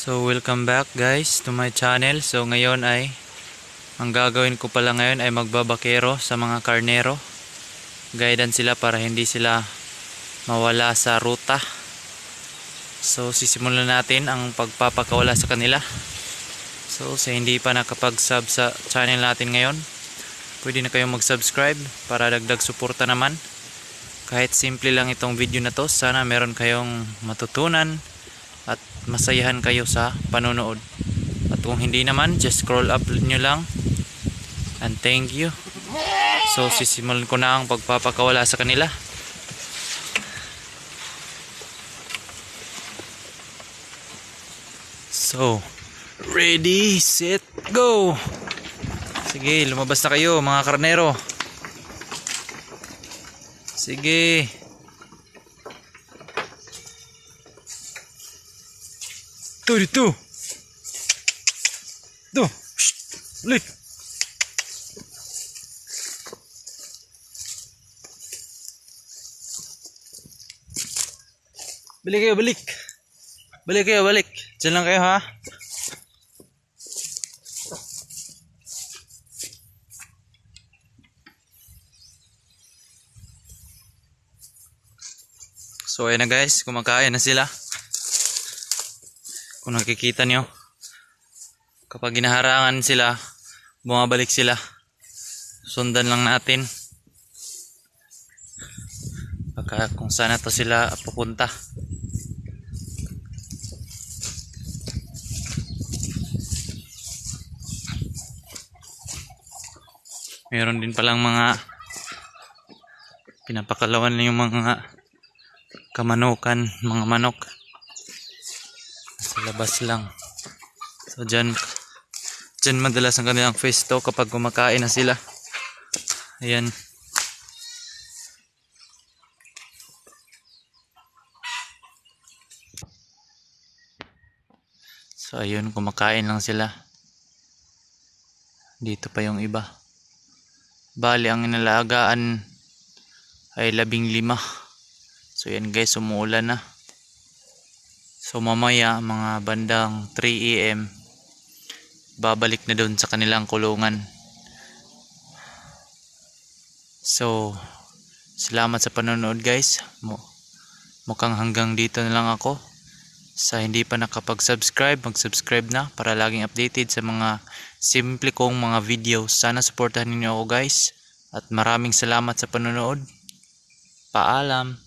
So welcome back guys to my channel. So ngayon ay ang gagawin ko pala ngayon ay magbabakero sa mga karnero. Guidean sila para hindi sila mawala sa ruta. So sisimulan natin ang pagpapakawala sa kanila. So sa hindi pa nakapag-sub sa channel natin ngayon, pwede na kayong mag-subscribe para dagdag suporta naman. Kahit simple lang itong video na to, sana meron kayong matutunan at masayahan kayo sa panonood. At kung hindi naman, just scroll up nyo lang. And thank you. So sisimulan ko na ang pagpapakawala sa kanila. So ready, set, go. Sige, lumabas na kayo mga karnero. Sige. Tuh dito. Tuh. Ulit. Balik kayo, balik. Balik kayo, balik. Diyan lang kayo ha. So ayan na guys, kumakain na sila. Kung nakikita nyo, kapag ginaharangan sila, bumabalik sila. Sundan lang natin baka kung sana to sila pupunta. Meron din palang mga pinapakalawan na yung mga kamanukan, mga manok sa labas lang. So dyan madalas ang kanilang festo kapag kumakain na sila. Ayan. So ayun, kumakain lang sila. Dito pa yung iba. Bali ang inalagaan ay 15. So yan guys, umuulan na. So mamaya mga bandang 3 AM babalik na doon sa kanilang kulungan. So salamat sa panonood guys. Mukhang hanggang dito na lang ako. Sa hindi pa nakapag-subscribe, mag-subscribe na para laging updated sa mga simple kong mga videos. Sana supportahan niyo ako guys. At maraming salamat sa panonood. Paalam.